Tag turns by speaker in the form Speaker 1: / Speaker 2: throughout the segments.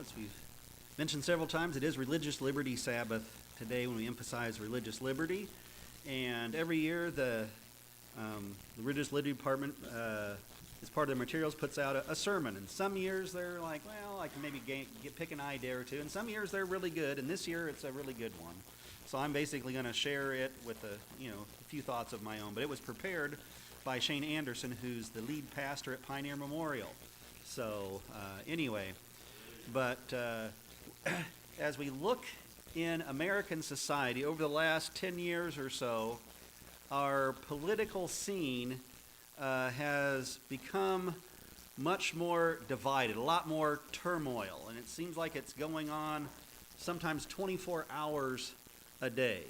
Speaker 1: as we've mentioned several times, it is Religious Liberty Sabbath today when we emphasize religious liberty. And every year the Religious Liberty Department, as part of their materials, puts out a sermon. And some years they're like, well, I can maybe pick an idea or two. And some years they're really good, and this year it's a really good one. So I'm basically going to share it with a few thoughts of my own. But it was prepared by Shane Anderson, who's the lead pastor at Pioneer Memorial. So anyway, but as we look in American society over the last 10 years or so, our political scene has become much more divided, a lot more turmoil, and it seems like it's going on sometimes 24 hours a day.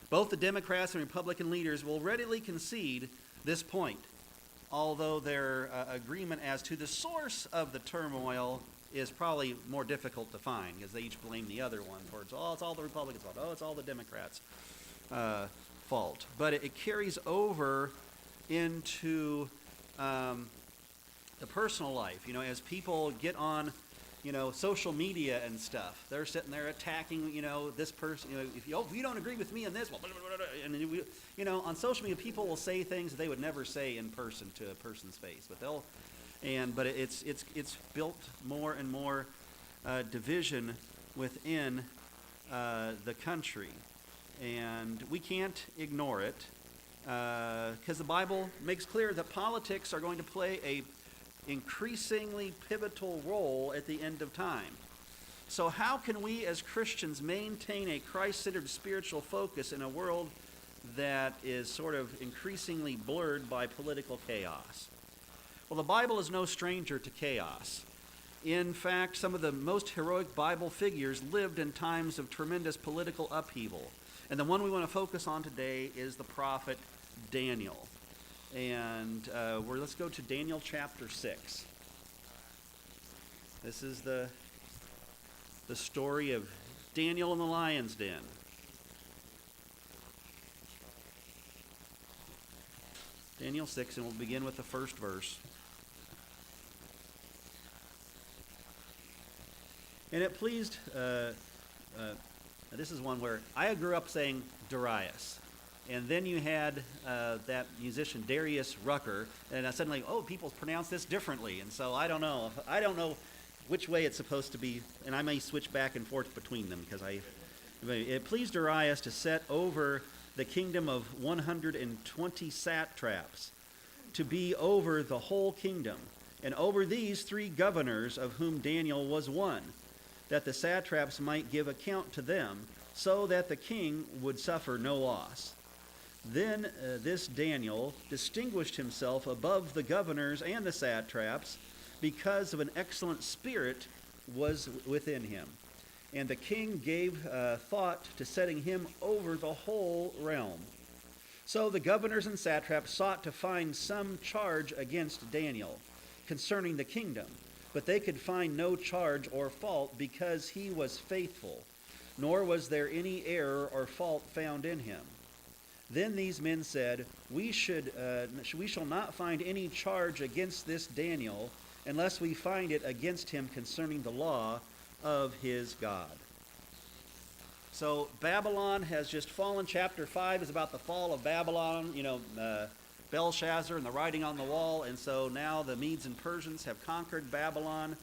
Speaker 1: Both the Democrats and Republican leaders will readily concede this point, although their agreement as to the source of the turmoil is probably more difficult to find, because they each blame the other one for it's all the Republicans' fault, it's all the Democrats' fault. But it carries over into the personal life. As people get on social media and stuff, they're sitting there attacking this person. If you don't agree with me on this, well, and on social media, people will say things that they would never say in person to a person's face, but it's built more and more division within the country, and we can't ignore it because the Bible makes clear that politics are going to play a increasingly pivotal role at the end of time. So how can we as Christians maintain a Christ-centered spiritual focus in a world that is sort of increasingly blurred by political chaos? Well, the Bible is no stranger to chaos. In fact, some of the most heroic Bible figures lived in times of tremendous political upheaval. And the one we want to focus on today is the prophet Daniel. And let's go to Daniel chapter 6. This is the story of Daniel in the lion's den. Daniel 6, and we'll begin with the first verse. And it pleased, this is one where I grew up saying Darius. And then you had that musician Darius Rucker, and suddenly, people pronounce this differently. And so I don't know which way it's supposed to be, and I may switch back and forth between them because it pleased Darius to set over the kingdom of 120 satraps, to be over the whole kingdom, and over these 3 governors, of whom Daniel was one, that the satraps might give account to them, so that the king would suffer no loss. Then this Daniel distinguished himself above the governors and the satraps, because of an excellent spirit was within him. And the king gave thought to setting him over the whole realm. So the governors and satraps sought to find some charge against Daniel concerning the kingdom, but they could find no charge or fault, because he was faithful, nor was there any error or fault found in him. Then these men said, we shall not find any charge against this Daniel, unless we find it against him concerning the law of his God. So Babylon has just fallen. Chapter 5 is about the fall of Babylon, Belshazzar and the writing on the wall. And so now the Medes and Persians have conquered Babylon,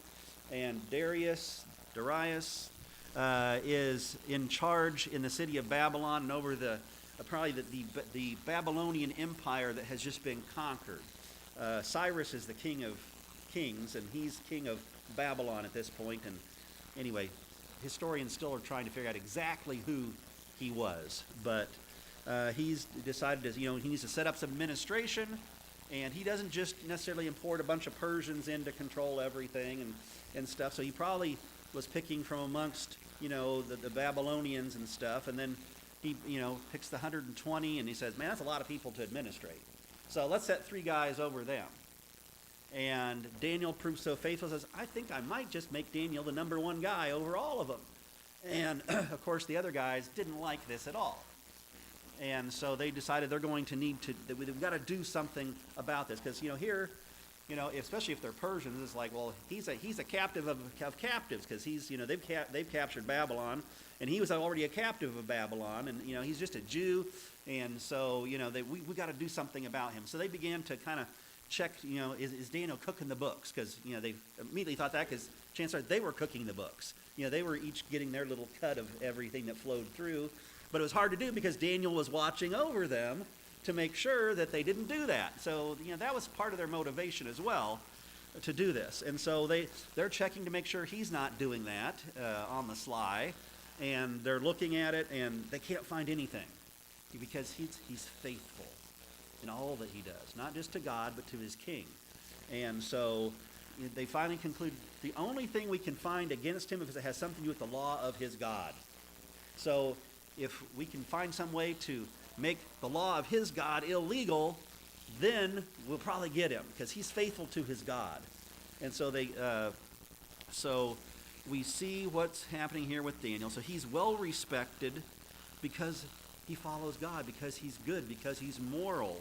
Speaker 1: and Darius is in charge in the city of Babylon and over the Babylonian Empire that has just been conquered. Cyrus is the king of kings, and he's king of Babylon at this point. And anyway, historians still are trying to figure out exactly who he was. But he's decided he needs to set up some administration, and he doesn't just necessarily import a bunch of Persians in to control everything and stuff. So he probably was picking from amongst the Babylonians and stuff, and then he picks the 120, and he says, man, that's a lot of people to administrate. So let's set 3 guys over them. And Daniel proves so faithful, says, I think I might just make Daniel the number 1 guy over all of them. And of course, the other guys didn't like this at all. And so they decided they're going to we've got to do something about this. Because, here especially if they're Persians, it's like, well, he's a captive of captives, because they've captured Babylon, and he was already a captive of Babylon, and he's just a Jew, and so we got to do something about him. So they began to kind of check, is Daniel cooking the books? Because they immediately thought that, because chances are they were cooking the books. They were each getting their little cut of everything that flowed through, but it was hard to do because Daniel was watching over them to make sure that they didn't do that. So, that was part of their motivation as well to do this. And so they're checking to make sure he's not doing that on the sly. And they're looking at it, and they can't find anything because he's faithful in all that he does, not just to God, but to his king. And so they finally conclude the only thing we can find against him is because it has something to do with the law of his God. So if we can find some way to make the law of his God illegal, then we'll probably get him because he's faithful to his God. And so so we see what's happening here with Daniel. So he's well respected because he follows God, because he's good, because he's moral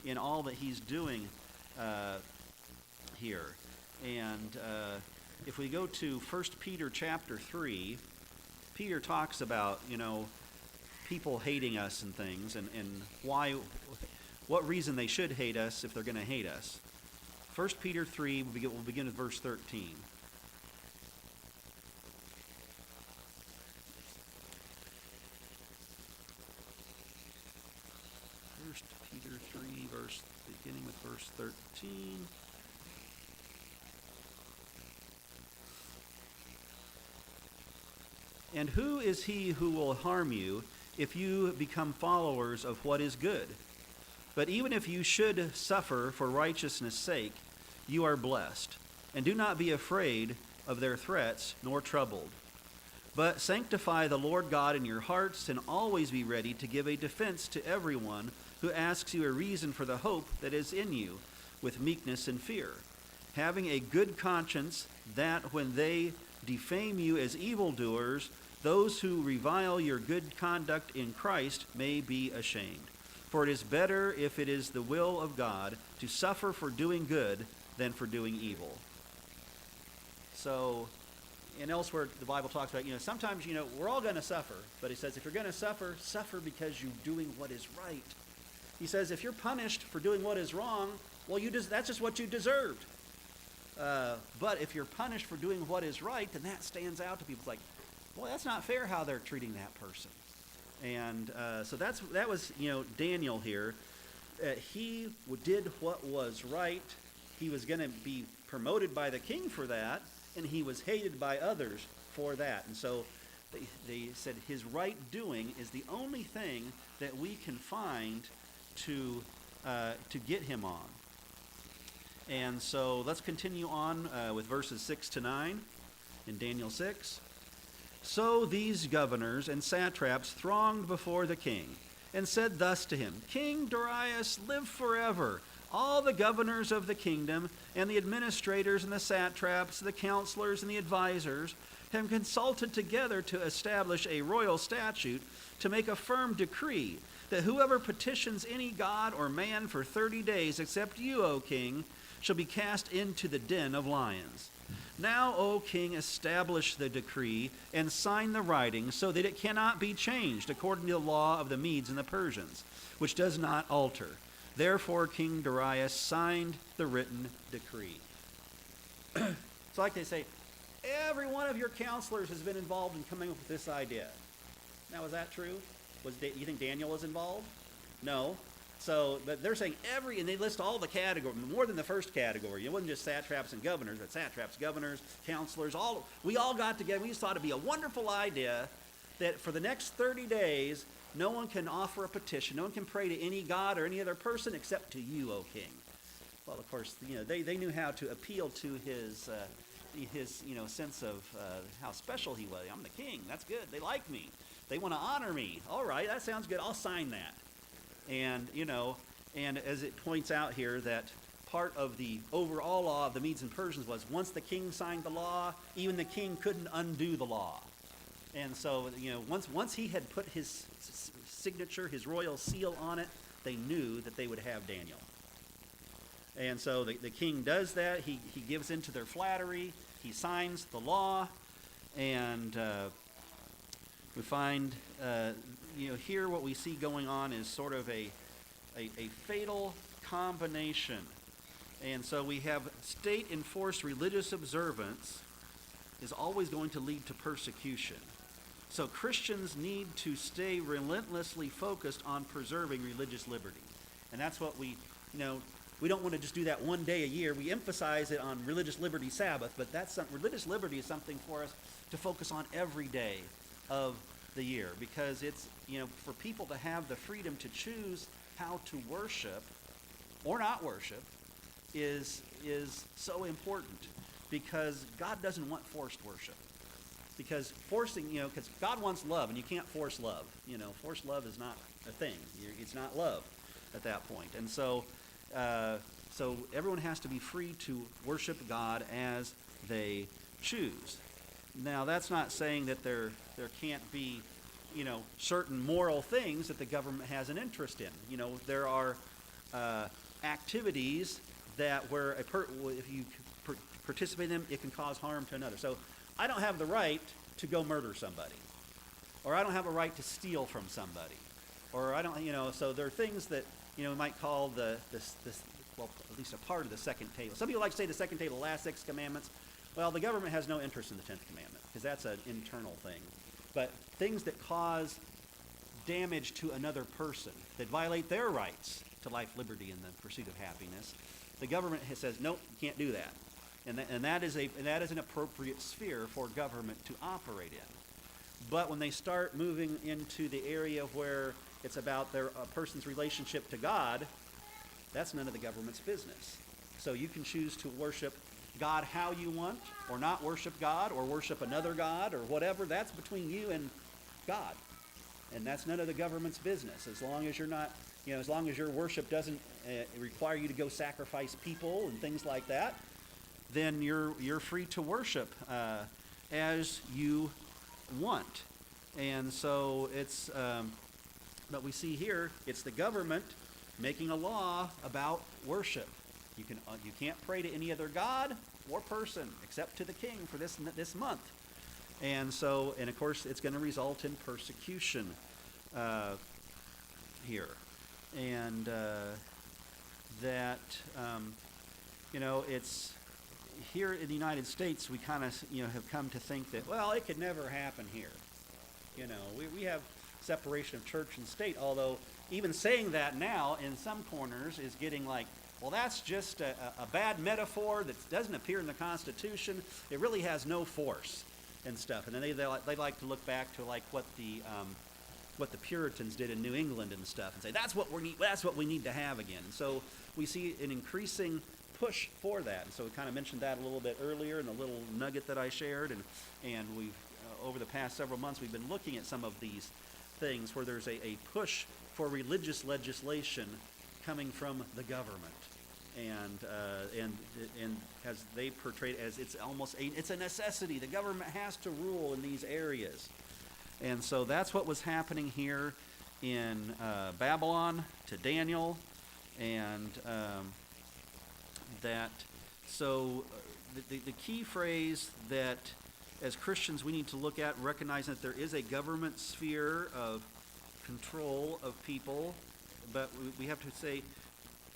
Speaker 1: in all that he's doing here. And if we go to 1 Peter chapter 3, Peter talks about, people hating us and things, and what reason they should hate us if they're going to hate us. 1 Peter 3, we'll begin with verse 13. 1 Peter 3, beginning with verse 13. And who is he who will harm you if you become followers of what is good? But even if you should suffer for righteousness' sake, you are blessed. And do not be afraid of their threats, nor troubled. But sanctify the Lord God in your hearts, and always be ready to give a defense to everyone who asks you a reason for the hope that is in you, with meekness and fear, having a good conscience, that when they defame you as evildoers, those who revile your good conduct in Christ may be ashamed. For it is better, if it is the will of God, to suffer for doing good than for doing evil. So, and elsewhere the Bible talks about, sometimes, we're all going to suffer. But he says, if you're going to suffer, suffer because you're doing what is right. He says, if you're punished for doing what is wrong, well, that's just what you deserved. But if you're punished for doing what is right, then that stands out to people. It's like, boy, that's not fair how they're treating that person. And so that was Daniel here. He did what was right. He was going to be promoted by the king for that, and he was hated by others for that. And so they said his right doing is the only thing that we can find to get him on. And so let's continue on with verses 6 to 9 in Daniel 6. So these governors and satraps thronged before the king and said thus to him, King Darius, live forever. All the governors of the kingdom and the administrators and the satraps, the counselors and the advisors have consulted together to establish a royal statute to make a firm decree that whoever petitions any god or man for 30 days except you, O king, shall be cast into the den of lions. Now, O king, establish the decree and sign the writing so that it cannot be changed according to the law of the Medes and the Persians, which does not alter. Therefore, King Darius signed the written decree. So like they say, every one of your counselors has been involved in coming up with this idea. Now, is that true? You think Daniel was involved? No. So, but they're saying and they list all the categories, more than the first category. It wasn't just satraps and governors, but satraps, governors, counselors, we all got together. We just thought it'd be a wonderful idea that for the next 30 days, no one can offer a petition. No one can pray to any god or any other person except to you, O king. Well, of course, they knew how to appeal to his sense of how special he was. I'm the king. That's good. They like me. They want to honor me. All right, that sounds good. I'll sign that. And, and as it points out here that part of the overall law of the Medes and Persians was once the king signed the law, even the king couldn't undo the law. And so, once he had put his signature, his royal seal on it, they knew that they would have Daniel. And so the king does that. He gives into their flattery. He signs the law. And we find, here what we see going on is sort of a fatal combination. And so we have state-enforced religious observance is always going to lead to persecution. So Christians need to stay relentlessly focused on preserving religious liberty. And that's what we don't want to just do that one day a year. We emphasize it on Religious Liberty Sabbath, but religious liberty is something for us to focus on every day of the year, because it's, for people to have the freedom to choose how to worship or not worship is so important, because God doesn't want forced worship. Because because God wants love, and you can't force love. Forced love is not a thing. It's not love at that point. And so everyone has to be free to worship God as they choose. Now, that's not saying that there can't be, certain moral things that the government has an interest in. There are activities that where if you participate in them, it can cause harm to another. So I don't have the right to go murder somebody, or I don't have a right to steal from somebody, or I don't, so there are things that, we might call at least a part of the second table. Some people like to say the second table, the last 6 commandments. Well, the government has no interest in the 10th commandment, because that's an internal thing. But things that cause damage to another person, that violate their rights to life, liberty, and the pursuit of happiness, the government says, nope, you can't do that. And that is an appropriate sphere for government to operate in. But when they start moving into the area where it's about a person's relationship to God, that's none of the government's business. So you can choose to worship God how you want, or not worship God, or worship another God, or whatever. That's between you and God. And that's none of the government's business. As long as you're not, as long as your worship doesn't require you to go sacrifice people and things like that, then you're free to worship as you want. And so it's, but we see here, it's the government making a law about worship. You can't pray to any other god or person except to the king for this month. And so, and of course, it's going to result in persecution here. And it's here in the United States, we kind of, have come to think that, well, it could never happen here. We have separation of church and state, although even saying that now in some corners is getting like, well, that's just a bad metaphor that doesn't appear in the Constitution. It really has no force and stuff. And then they like to look back to like what the Puritans did in New England and stuff, and say that's what we need to have again. So we see an increasing push for that. And so we kind of mentioned that a little bit earlier in the little nugget that I shared, and we've over the past several months we've been looking at some of these things where there's a push for religious legislation coming from the government, and as they portray it as it's a necessity. The government has to rule in these areas, and so that's what was happening here in Babylon to Daniel, and the key phrase that as Christians we need to look at, recognizing that there is a government sphere of control of people, but we have to say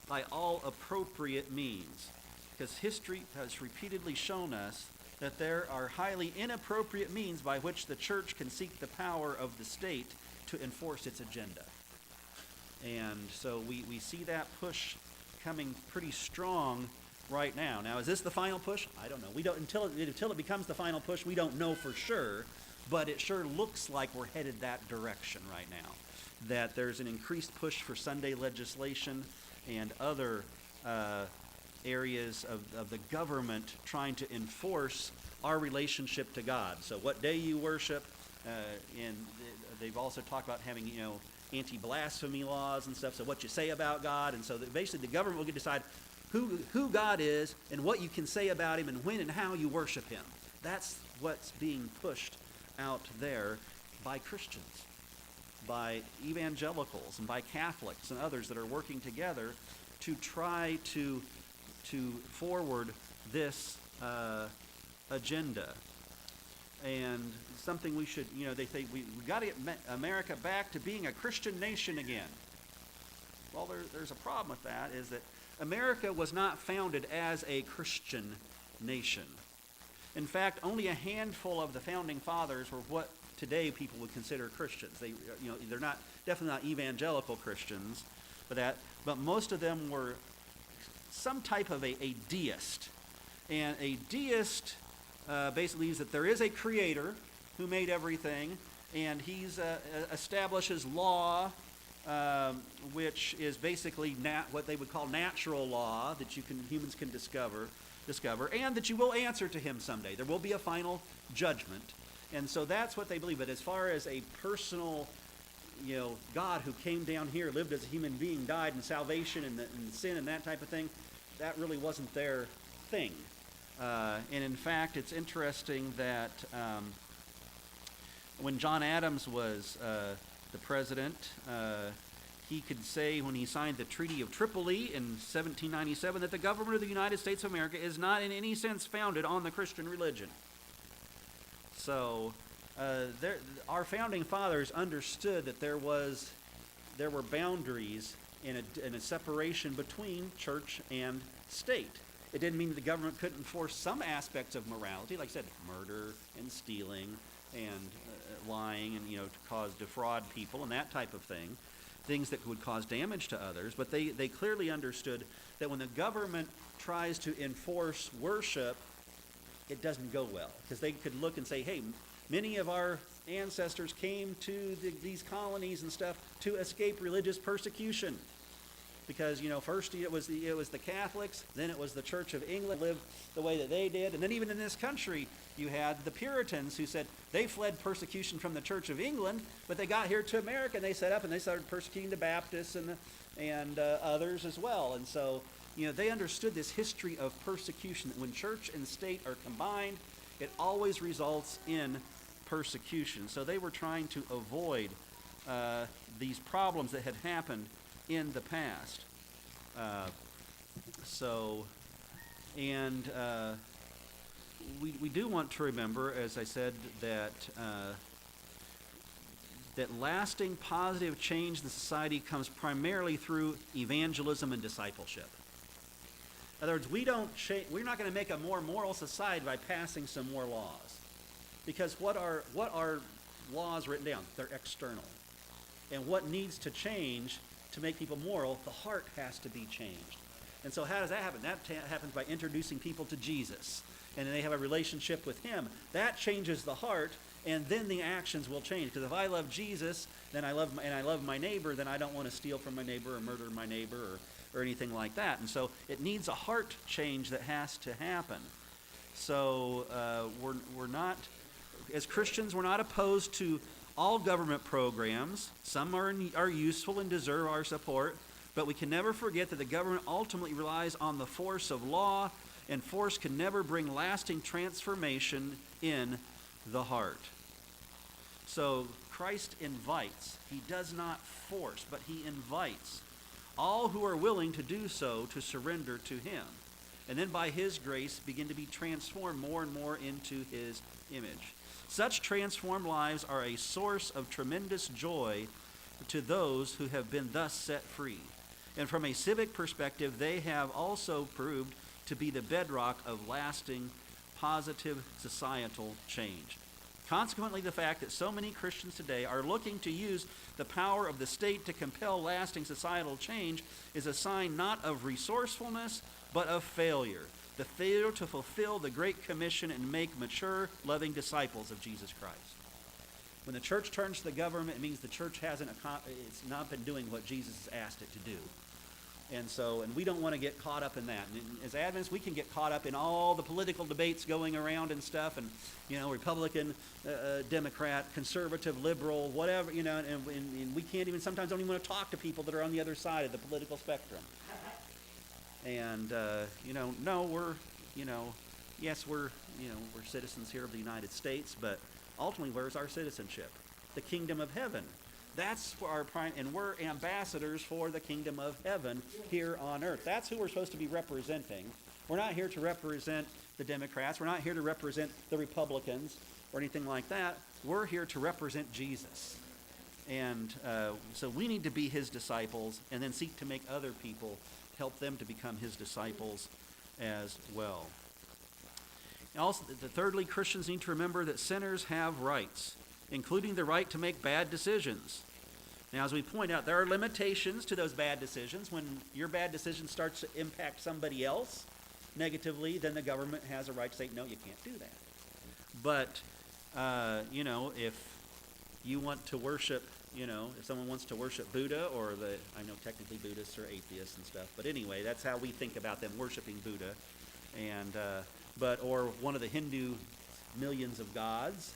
Speaker 1: by all appropriate means, because history has repeatedly shown us that there are highly inappropriate means by which the church can seek the power of the state to enforce its agenda. And so we see that push coming pretty strong right now. Now, is this the final push? I don't know. We don't until it becomes the final push. We don't know for sure, but it sure looks like we're headed that direction right now. That there's an increased push for Sunday legislation and other areas of the government trying to enforce our relationship to God. So, what day you worship, and they've also talked about having anti-blasphemy laws and stuff. So, what you say about God, and so basically the government will decide who God is and what you can say about him and when and how you worship him. That's what's being pushed out there by Christians, by evangelicals, and by Catholics and others that are working together to try to to forward this agenda. And something we should, they say we got to get America back to being a Christian nation again. Well, there's a problem with that, is that America was not founded as a Christian nation. In fact, only a handful of the founding fathers were what today people would consider Christians. They're not definitely not evangelical Christians, but most of them were some type of a deist. And a deist basically believes that there is a creator who made everything, and he's establishes law, which is basically what they would call natural law that humans can discover, and that you will answer to him someday. There will be a final judgment. And so that's what they believe. But as far as a personal, God who came down here, lived as a human being, died in salvation and sin and that type of thing, that really wasn't their thing. And in fact, it's interesting that when John Adams was the president, he could say when he signed the Treaty of Tripoli in 1797 that the government of the United States of America is not in any sense founded on the Christian religion. So our founding fathers understood that there were boundaries in a separation between church and state. It didn't mean that the government couldn't enforce some aspects of morality, like I said, murder and stealing and lying and to defraud people and that type of thing, things that would cause damage to others. But they clearly understood that when the government tries to enforce worship, it doesn't go well, because they could look and say, hey, many of our ancestors came to these colonies and stuff to escape religious persecution. Because, first it was the Catholics, then it was the Church of England lived the way that they did. And then even in this country, you had the Puritans who said they fled persecution from the Church of England, but they got here to America and they set up and they started persecuting the Baptists and others as well. And so, they understood this history of persecution, that when church and state are combined, it always results in persecution. So they were trying to avoid these problems that had happened in the past. We do want to remember, as I said, that lasting positive change in society comes primarily through evangelism and discipleship. In other words, we're not going to make a more moral society by passing some more laws. Because what are laws written down? They're external. And what needs to change to make people moral, the heart has to be changed. And so how does that happen? That happens by introducing people to Jesus. And then they have a relationship with him. That changes the heart, and then the actions will change. Because if I love Jesus, then I love my neighbor, then I don't want to steal from my neighbor or murder my neighbor or anything like that. And so it needs a heart change that has to happen. So we're not, as Christians, we're not opposed to all government programs. Some are useful and deserve our support, but we can never forget that the government ultimately relies on the force of law, and force can never bring lasting transformation in the heart. So Christ invites. He does not force, but he invites all who are willing to do so to surrender to him, and then by his grace begin to be transformed more and more into his image. Such transformed lives are a source of tremendous joy to those who have been thus set free. And from a civic perspective, they have also proved to be the bedrock of lasting, positive societal change. Consequently, the fact that so many Christians today are looking to use the power of the state to compel lasting societal change is a sign not of resourcefulness, but of failure. The failure to fulfill the Great Commission and make mature, loving disciples of Jesus Christ. When the church turns to the government, it means the church it's not been doing what Jesus has asked it to do. And we don't want to get caught up in that. And as Adventists, we can get caught up in all the political debates going around and stuff, and Republican, Democrat, conservative, liberal, whatever, and we can't even sometimes don't even want to talk to people that are on the other side of the political spectrum. And yes, we're citizens here of the United States, but ultimately, where's our citizenship? The kingdom of heaven. That's for our prime, and we're ambassadors for the kingdom of heaven here on earth. That's who we're supposed to be representing. We're not here to represent the Democrats. We're not here to represent the Republicans or anything like that. We're here to represent Jesus. And so we need to be his disciples and then seek to make other people, help them to become his disciples as well. And also, thirdly, Christians need to remember that sinners have rights, including the right to make bad decisions. Now, as we point out, there are limitations to those bad decisions. When your bad decision starts to impact somebody else negatively, then the government has a right to say, no, you can't do that. But, if you want to worship, if someone wants to worship Buddha, or I know technically Buddhists are atheists and stuff, but anyway, that's how we think about them, worshiping Buddha. And, or one of the Hindu millions of gods,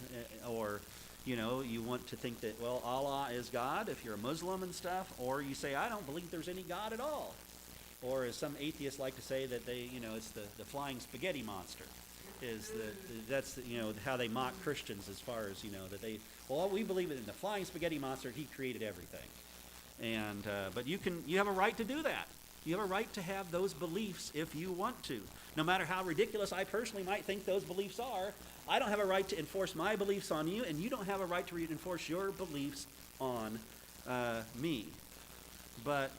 Speaker 1: or you want to think that, well, Allah is God if you're a Muslim and stuff, or you say, I don't believe there's any God at all. Or as some atheists like to say that it's the flying spaghetti monster. That's how they mock Christians as far as, we believe in the flying spaghetti monster, he created everything. And, but you have a right to do that. You have a right to have those beliefs if you want to. No matter how ridiculous I personally might think those beliefs are, I don't have a right to enforce my beliefs on you, and you don't have a right to enforce your beliefs on me. But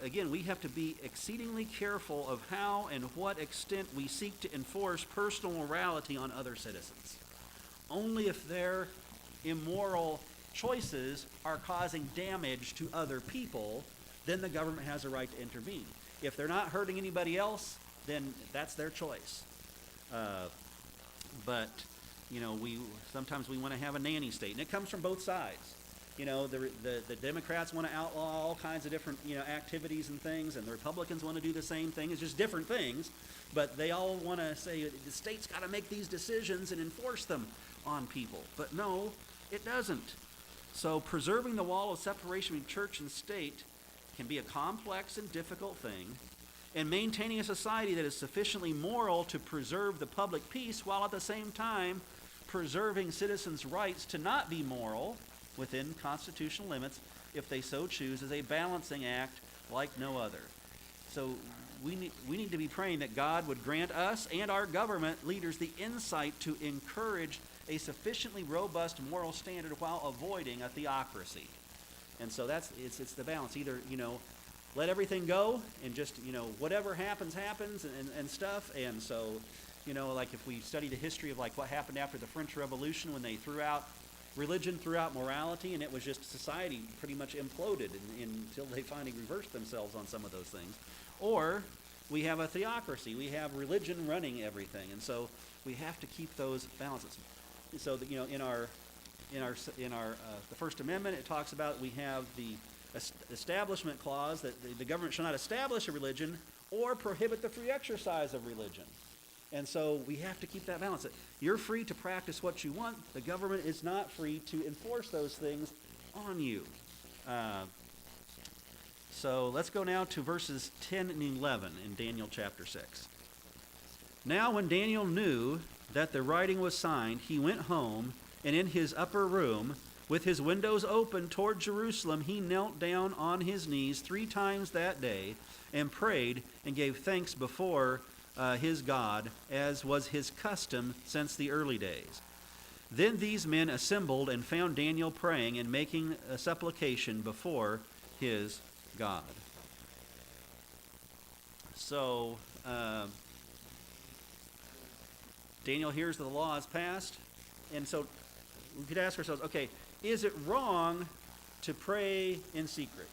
Speaker 1: again, we have to be exceedingly careful of how and what extent we seek to enforce personal morality on other citizens. Only if their immoral choices are causing damage to other people, then the government has a right to intervene. If they're not hurting anybody else, then that's their choice. But sometimes we want to have a nanny state, and it comes from both sides. The Democrats want to outlaw all kinds of different, activities and things, and the Republicans want to do the same thing. It's just different things, but they all want to say the state's got to make these decisions and enforce them on people. But no, it doesn't. So preserving the wall of separation between church and state can be a complex and difficult thing, and maintaining a society that is sufficiently moral to preserve the public peace while at the same time preserving citizens' rights to not be moral within constitutional limits, if they so choose, is a balancing act like no other. So we need to be praying that God would grant us and our government leaders the insight to encourage a sufficiently robust moral standard while avoiding a theocracy. And so it's the balance. Either, let everything go and just, whatever happens and stuff. And so, like if we study the history of like what happened after the French Revolution, when they threw out religion, threw out morality, and it was just society pretty much imploded until they finally reversed themselves on some of those things. Or we have a theocracy. We have religion running everything. And so we have to keep those balances. So that, in the First Amendment, it talks about we have the establishment clause that the government shall not establish a religion or prohibit the free exercise of religion. And so we have to keep that balance. You're free to practice what you want. The government is not free to enforce those things on you. So let's go now to verses 10 and 11 in Daniel chapter 6. Now when Daniel knew that the writing was signed, he went home, and in his upper room, with his windows open toward Jerusalem, he knelt down on his knees 3 times that day and prayed and gave thanks before his God, as was his custom since the early days. Then these men assembled and found Daniel praying and making a supplication before his God. So Daniel hears that the law is passed, and so we could ask ourselves, okay, is it wrong to pray in secret?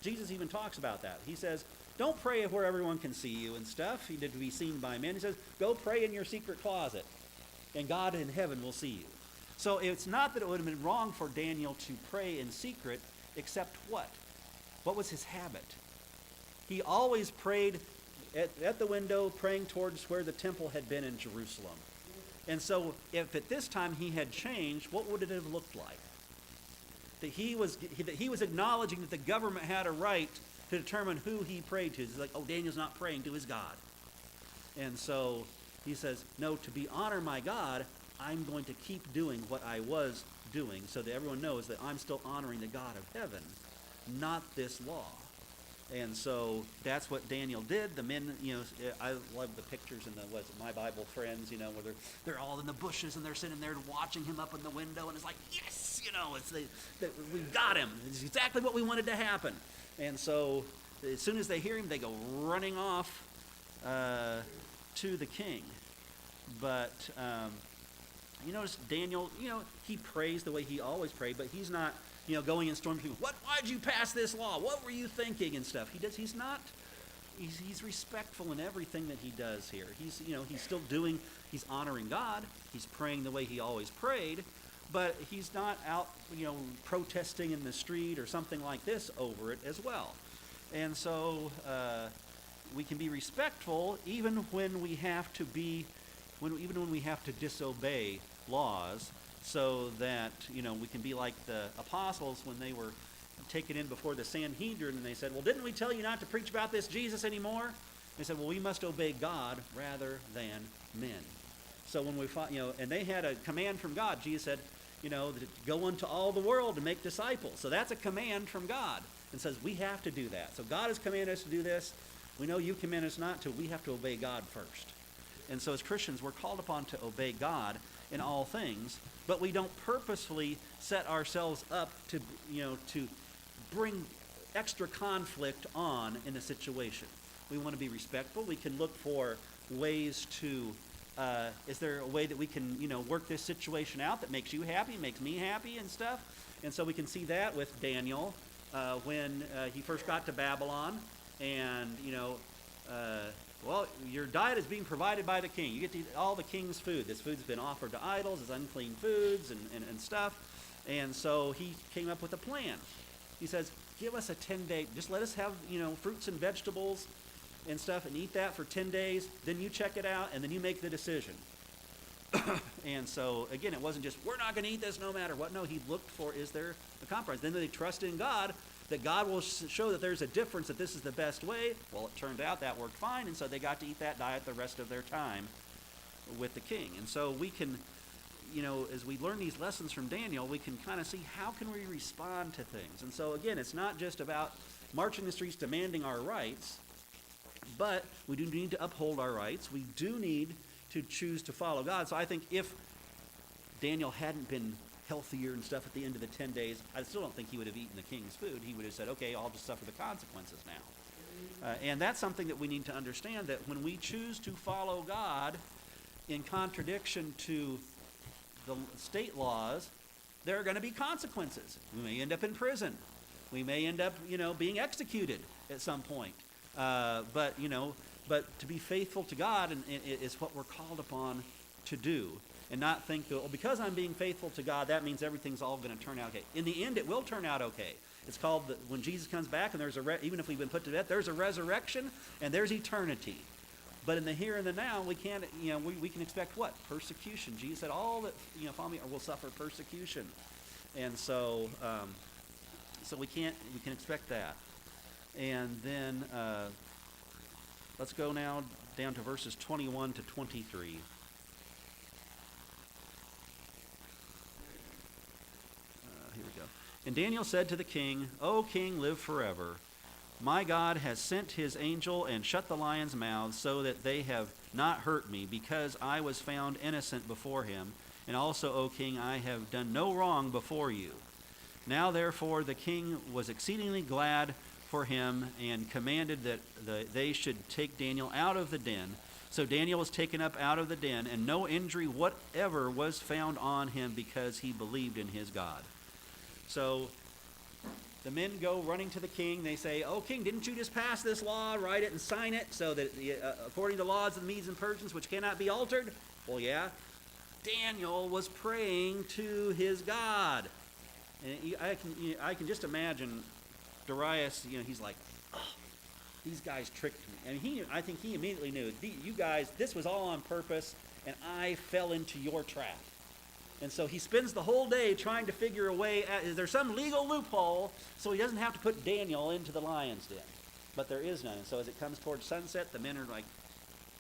Speaker 1: Jesus even talks about that. He says, don't pray where everyone can see you and stuff. He did to be seen by men. He says, go pray in your secret closet, and God in heaven will see you. So it's not that it would have been wrong for Daniel to pray in secret, except what? What was his habit? He always prayed at the window, praying towards where the temple had been in Jerusalem. And so if at this time he had changed, what would it have looked like? That he was acknowledging that the government had a right to determine who he prayed to. It's like, oh, Daniel's not praying to his God. And so he says, no, to honor my God, I'm going to keep doing what I was doing, so that everyone knows that I'm still honoring the God of heaven, not this law. And so that's what Daniel did. The men, I love the pictures in My Bible Friends, where they're all in the bushes and they're sitting there watching him up in the window, and it's like, yes, we've got him. It's exactly what we wanted to happen. And so as soon as they hear him, they go running off to the king. But you notice Daniel, he prays the way he always prayed, but he's not, going and storming people. Why'd you pass this law? What were you thinking and stuff? He's respectful in everything that he does here. He's still he's honoring God. He's praying the way he always prayed, but he's not out, protesting in the street or something like this over it as well. And so we can be respectful even when we have to when we have to disobey laws, so that we can be like the apostles when they were taken in before the Sanhedrin, and they said, well, didn't we tell you not to preach about this Jesus anymore? They said, well, we must obey God rather than men. So when we fought, and they had a command from God. Jesus said, go into all the world and make disciples. So that's a command from God, and says we have to do that. So God has commanded us to do this. We know you command us not to. We have to obey God first. And so as Christians, we're called upon to obey God in all things, but we don't purposefully set ourselves up to bring extra conflict on in a situation. We want to be respectful. We can look for ways to, is there a way that we can, work this situation out that makes you happy, makes me happy and stuff? And so we can see that with Daniel when he first got to Babylon, and, well, your diet is being provided by the king. You get to eat all the king's food. This food's been offered to idols, it's unclean foods and stuff. And so he came up with a plan. He says, give us a 10-day, just let us have, fruits and vegetables and stuff and eat that for 10 days. Then you check it out, and then you make the decision. And so, again, it wasn't just, we're not going to eat this no matter what. No, he looked for, is there a compromise? Then they trust in God, that God will show that there's a difference, that this is the best way. Well, it turned out that worked fine, and so they got to eat that diet the rest of their time with the king. And so we can, as we learn these lessons from Daniel, we can kind of see how can we respond to things. And so, again, it's not just about marching the streets demanding our rights, but we do need to uphold our rights. We do need to choose to follow God. So I think if Daniel hadn't been healthier and stuff at the end of the 10 days, I still don't think he would have eaten the king's food. He would have said, okay, I'll just suffer the consequences now. And that's something that we need to understand, that when we choose to follow God in contradiction to the state laws, there are going to be consequences. We may end up in prison. We may end up, being executed at some point. But to be faithful to God is what we're called upon to do. And not think, well, because I'm being faithful to God, that means everything's all going to turn out okay. In the end, it will turn out okay. It's called when Jesus comes back, and even if we've been put to death, there's a resurrection and there's eternity. But in the here and the now, we can't. We can expect what? Persecution. Jesus said, all that follow me will suffer persecution, and so we can expect that. And then let's go now down to verses 21 to 23. Here we go. And Daniel said to the king, O king, live forever. My God has sent his angel and shut the lions' mouths so that they have not hurt me, because I was found innocent before him. And also, O king, I have done no wrong before you. Now therefore the king was exceedingly glad for him, and commanded that they should take Daniel out of the den. So Daniel was taken up out of the den, and no injury whatever was found on him, because he believed in his God. So the men go running to the king. They say, "Oh, king, didn't you just pass this law, write it and sign it, so that according to the laws of the Medes and Persians, which cannot be altered?" Well, yeah. Daniel was praying to his God. And I can just imagine Darius, he's like, "Oh, these guys tricked me." And I think he immediately knew, you guys, this was all on purpose, and I fell into your trap. And so he spends the whole day trying to figure a way out, is there some legal loophole so he doesn't have to put Daniel into the lion's den? But there is none. And so as it comes towards sunset, the men are like,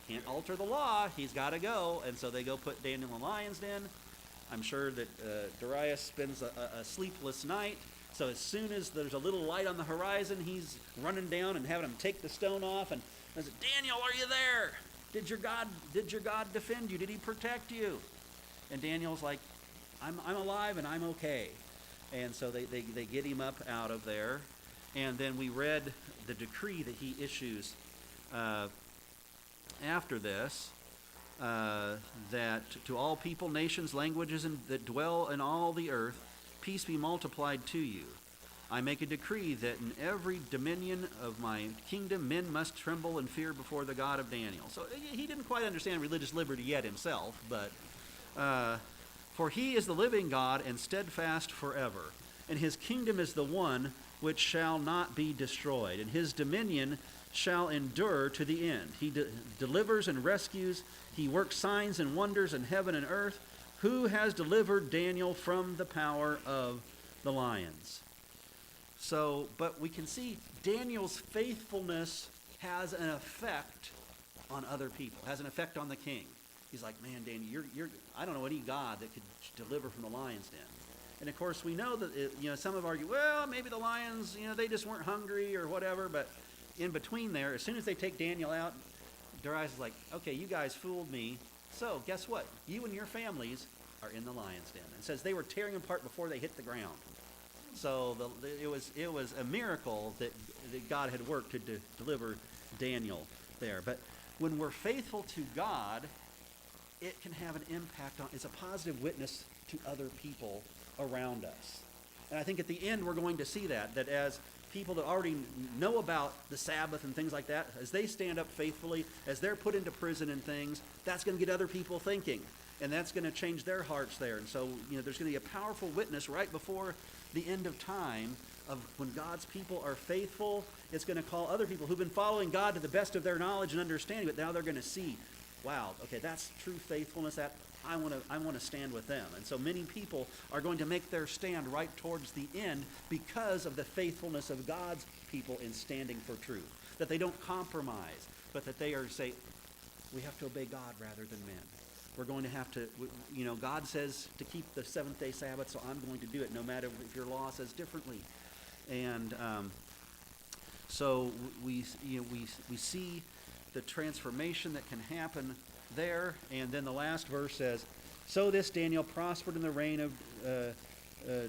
Speaker 1: can't alter the law, he's got to go. And so they go put Daniel in the lion's den. I'm sure that Darius spends a sleepless night. So as soon as there's a little light on the horizon, he's running down and having him take the stone off. And I said, Daniel, are you there? Did your God defend you? Did he protect you? And Daniel's like, I'm alive and I'm okay. And so they get him up out of there. And then we read the decree that he issues after this, that to all people, nations, languages, and that dwell in all the earth, peace be multiplied to you. I make a decree that in every dominion of my kingdom, men must tremble and fear before the God of Daniel. So he didn't quite understand religious liberty yet himself, but for he is the living God and steadfast forever, and his kingdom is the one which shall not be destroyed, and his dominion shall endure to the end. He delivers and rescues. He works signs and wonders in heaven and earth. Who has delivered Daniel from the power of the lions? So, but we can see Daniel's faithfulness has an effect on other people, has an effect on the king. He's like, man, Daniel, I don't know any God that could deliver from the lion's den. And of course, we know that some have argued, well, maybe the lions, they just weren't hungry or whatever. But in between there, as soon as they take Daniel out, Darius is like, okay, you guys fooled me. So guess what? You and your families are in the lion's den. It says they were tearing apart before they hit the ground. So it was a miracle that God had worked to deliver Daniel there. But when we're faithful to God, it can have an impact it's a positive witness to other people around us. And I think at the end we're going to see that as people that already know about the Sabbath and things like that, as they stand up faithfully, as they're put into prison and things, that's going to get other people thinking. And that's going to change their hearts there. And so, there's going to be a powerful witness right before the end of time of when God's people are faithful. It's going to call other people who've been following God to the best of their knowledge and understanding, but now they're going to see, wow, okay, that's true faithfulness. That I want to stand with them. And so many people are going to make their stand right towards the end because of the faithfulness of God's people in standing for truth. That they don't compromise, but that they are say, we have to obey God rather than men. We're going to have to, God says to keep the seventh-day Sabbath, so I'm going to do it no matter if your law says differently. And so we see the transformation that can happen there. And then the last verse says, so this Daniel prospered in the reign of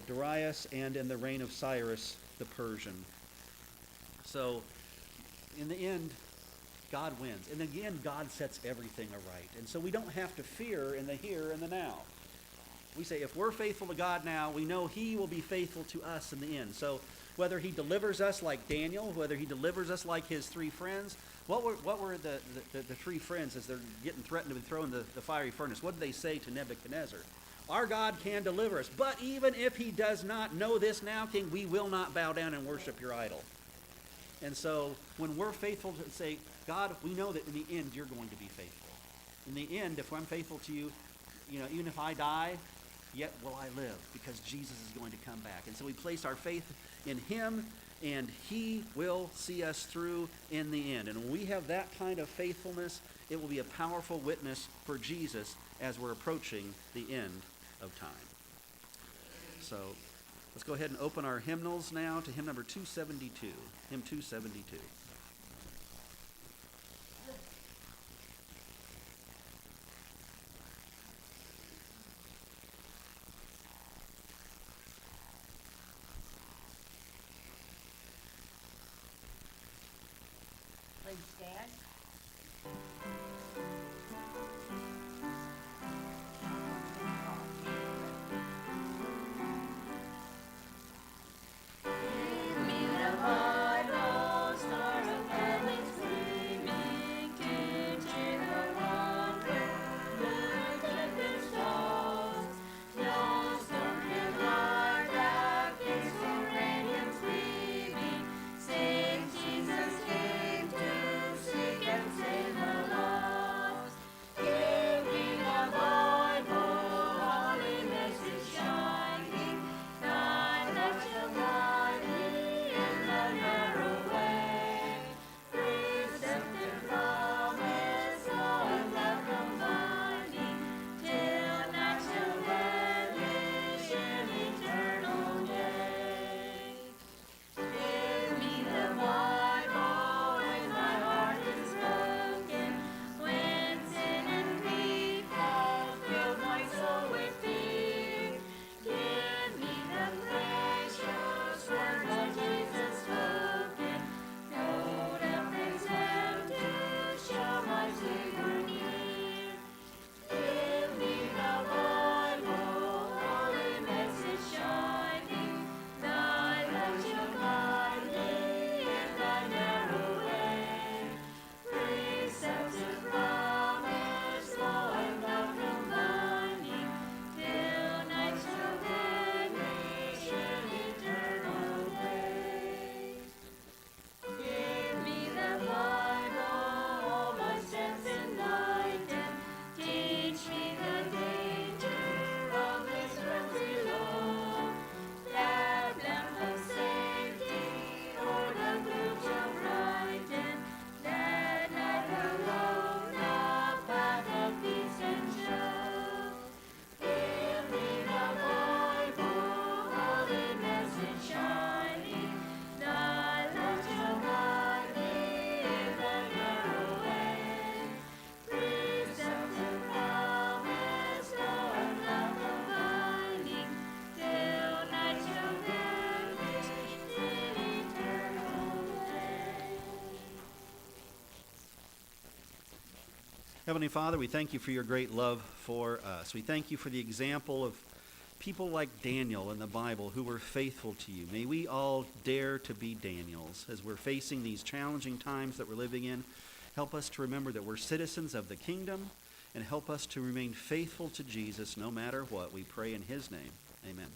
Speaker 1: Darius and in the reign of Cyrus the Persian. So in the end, God wins. And again, God sets everything aright. And so we don't have to fear in the here and the now. We say if we're faithful to God now, we know he will be faithful to us in the end. So whether he delivers us like Daniel, whether he delivers us like his three friends, what were the three friends as they're getting threatened to be thrown in the fiery furnace? What did they say to Nebuchadnezzar? Our God can deliver us, but even if he does not know this now, King, we will not bow down and worship your idol. And so when we're faithful to say, God, we know that in the end you're going to be faithful. In the end, if I'm faithful to you, even if I die, yet will I live, because Jesus is going to come back. And so we place our faith in him, and he will see us through in the end. And when we have that kind of faithfulness, it will be a powerful witness for Jesus as we're approaching the end of time. So let's go ahead and open our hymnals now to hymn number 272. Hymn 272.
Speaker 2: Please stand.
Speaker 3: Jesus came to seek
Speaker 1: Heavenly Father, we thank you for your great love for us. We thank you for the example of people like Daniel in the Bible who were faithful to you. May we all dare to be Daniels as we're facing these challenging times that we're living in. Help us to remember that we're citizens of the kingdom, and help us to remain faithful to Jesus no matter what. We pray in his name. Amen.